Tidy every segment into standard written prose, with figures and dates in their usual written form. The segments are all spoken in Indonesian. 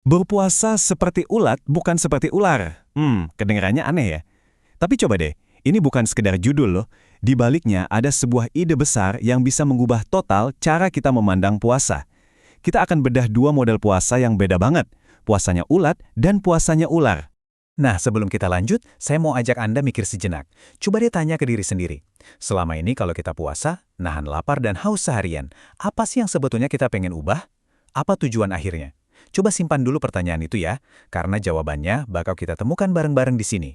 Berpuasa seperti ulat bukan seperti ular. Kedengarannya aneh ya. Tapi coba deh, ini bukan sekedar judul loh. Di baliknya ada sebuah ide besar yang bisa mengubah total cara kita memandang puasa. Kita akan bedah dua model puasa yang beda banget. Puasanya ulat dan puasanya ular. Nah, sebelum kita lanjut, saya mau ajak Anda mikir sejenak. Coba deh tanya ke diri sendiri. Selama ini kalau kita puasa, nahan lapar dan haus seharian, apa sih yang sebetulnya kita pengen ubah? Apa tujuan akhirnya? Coba simpan dulu pertanyaan itu ya, karena jawabannya bakal kita temukan bareng-bareng di sini.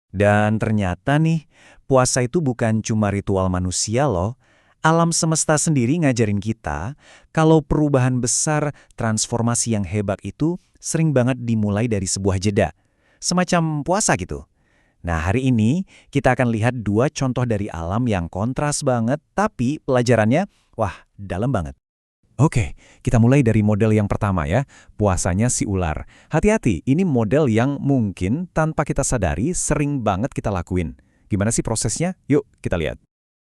Dan ternyata nih, puasa itu bukan cuma ritual manusia loh. Alam semesta sendiri ngajarin kita, kalau perubahan besar, transformasi yang hebat itu sering banget dimulai dari sebuah jeda. Semacam puasa gitu. Nah, hari ini kita akan lihat dua contoh dari alam yang kontras banget, tapi pelajarannya, wah, dalam banget. Oke, kita mulai dari model yang pertama ya, puasanya si ular. Hati-hati, ini model yang mungkin tanpa kita sadari sering banget kita lakuin. Gimana sih prosesnya? Yuk, kita lihat.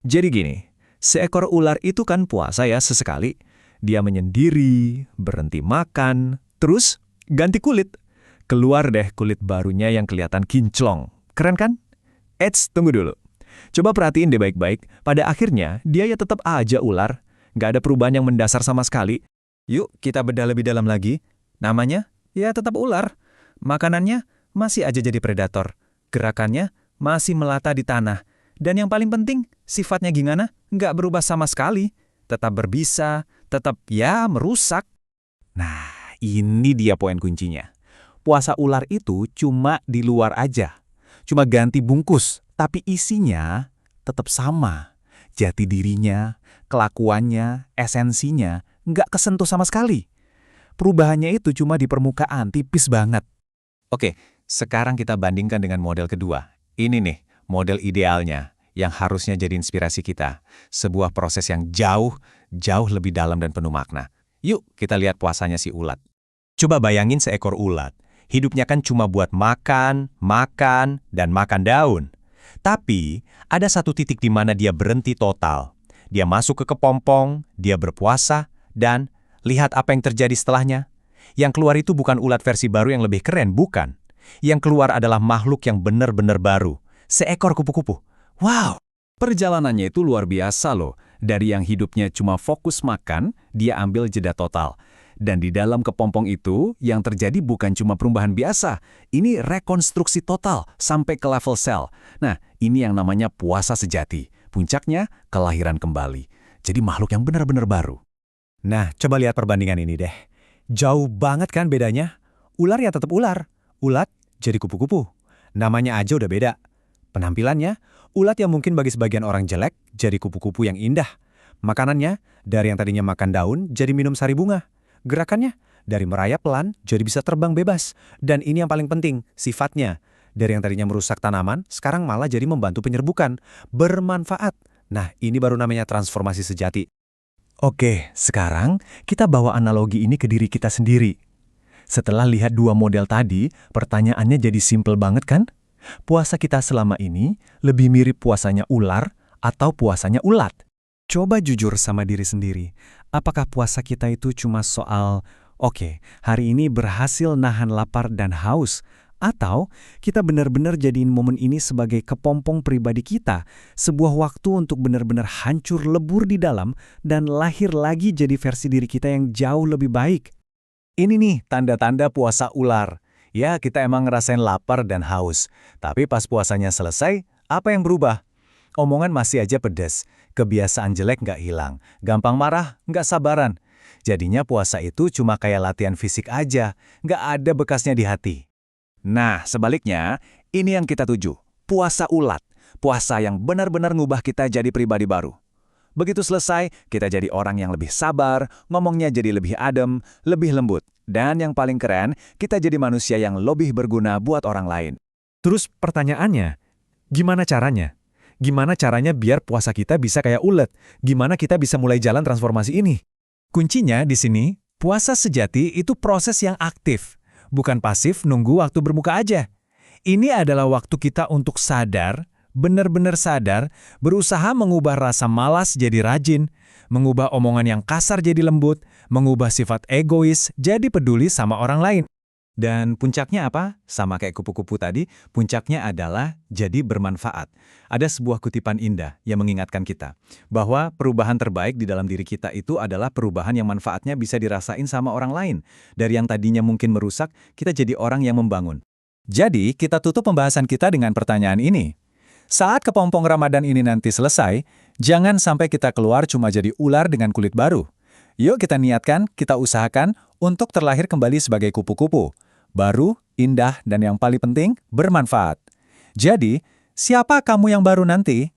Jadi gini, seekor ular itu kan puasa ya sesekali. Dia menyendiri, berhenti makan, terus ganti kulit. Keluar deh kulit barunya yang kelihatan kinclong. Keren kan? Eits, tunggu dulu. Coba perhatiin deh baik-baik, pada akhirnya dia ya tetap aja ular. Nggak ada perubahan yang mendasar sama sekali. Yuk, kita bedah lebih dalam lagi. Namanya, ya tetap ular. Makanannya masih aja jadi predator. Gerakannya masih melata di tanah. Dan yang paling penting, sifatnya gimana? Nggak berubah sama sekali. Tetap berbisa, tetap ya merusak. Nah, ini dia poin kuncinya. Puasa ular itu cuma di luar aja. Cuma ganti bungkus, tapi isinya tetap sama. Jati dirinya, kelakuannya, esensinya, nggak kesentuh sama sekali. Perubahannya itu cuma di permukaan, tipis banget. Oke, sekarang kita bandingkan dengan model kedua. Ini nih, model idealnya, yang harusnya jadi inspirasi kita. Sebuah proses yang jauh lebih dalam dan penuh makna. Yuk, kita lihat puasanya si ulat. Coba bayangin seekor ulat. Hidupnya kan cuma buat makan, dan makan daun. Tapi, ada satu titik di mana dia berhenti total. Dia masuk ke kepompong, dia berpuasa, dan lihat apa yang terjadi setelahnya. Yang keluar itu bukan ulat versi baru yang lebih keren, bukan. Yang keluar adalah makhluk yang benar-benar baru. Seekor kupu-kupu. Wow! Perjalanannya itu luar biasa loh. Dari yang hidupnya cuma fokus makan, dia ambil jeda total. Dan di dalam kepompong itu, yang terjadi bukan cuma perubahan biasa. Ini rekonstruksi total sampai ke level sel. Nah, ini yang namanya puasa sejati. Puncaknya, kelahiran kembali. Jadi makhluk yang benar-benar baru. Nah, coba lihat perbandingan ini deh. Jauh banget kan bedanya? Ular ya tetap ular. Ulat jadi kupu-kupu. Namanya aja udah beda. Penampilannya, ulat yang mungkin bagi sebagian orang jelek, jadi kupu-kupu yang indah. Makanannya, dari yang tadinya makan daun, jadi minum sari bunga. Gerakannya, dari merayap pelan, jadi bisa terbang bebas. Dan ini yang paling penting, sifatnya. Dari yang tadinya merusak tanaman, sekarang malah jadi membantu penyerbukan. Bermanfaat. Nah, ini baru namanya transformasi sejati. Oke, sekarang kita bawa analogi ini ke diri kita sendiri. Setelah lihat dua model tadi, pertanyaannya jadi simpel banget kan? Puasa kita selama ini lebih mirip puasanya ular atau puasanya ulat? Coba jujur sama diri sendiri. Apakah puasa kita itu cuma soal, oke, hari ini berhasil nahan lapar dan haus, atau kita benar-benar jadiin momen ini sebagai kepompong pribadi kita, sebuah waktu untuk benar-benar hancur lebur di dalam dan lahir lagi jadi versi diri kita yang jauh lebih baik. Ini nih tanda-tanda puasa ular. Ya, kita emang ngerasain lapar dan haus. Tapi pas puasanya selesai, apa yang berubah? Omongan masih aja pedas, kebiasaan jelek nggak hilang, gampang marah, nggak sabaran. Jadinya puasa itu cuma kayak latihan fisik aja, nggak ada bekasnya di hati. Nah, sebaliknya, ini yang kita tuju, puasa ulat. Puasa yang benar-benar ngubah kita jadi pribadi baru. Begitu selesai, kita jadi orang yang lebih sabar, ngomongnya jadi lebih adem, lebih lembut. Dan yang paling keren, kita jadi manusia yang lebih berguna buat orang lain. Terus pertanyaannya, gimana caranya? Gimana caranya biar puasa kita bisa kayak ulet? Gimana kita bisa mulai jalan transformasi ini? Kuncinya di sini, puasa sejati itu proses yang aktif. Bukan pasif nunggu waktu berbuka aja. Ini adalah waktu kita untuk sadar, benar-benar sadar, berusaha mengubah rasa malas jadi rajin, mengubah omongan yang kasar jadi lembut, mengubah sifat egois jadi peduli sama orang lain. Dan puncaknya apa? Sama kayak kupu-kupu tadi, puncaknya adalah jadi bermanfaat. Ada sebuah kutipan indah yang mengingatkan kita bahwa perubahan terbaik di dalam diri kita itu adalah perubahan yang manfaatnya bisa dirasain sama orang lain. Dari yang tadinya mungkin merusak, kita jadi orang yang membangun. Jadi, kita tutup pembahasan kita dengan pertanyaan ini. Saat kepompong Ramadan ini nanti selesai, jangan sampai kita keluar cuma jadi ular dengan kulit baru. Yuk kita niatkan, kita usahakan untuk terlahir kembali sebagai kupu-kupu. Baru, indah, dan yang paling penting, bermanfaat. Jadi, siapa kamu yang baru nanti?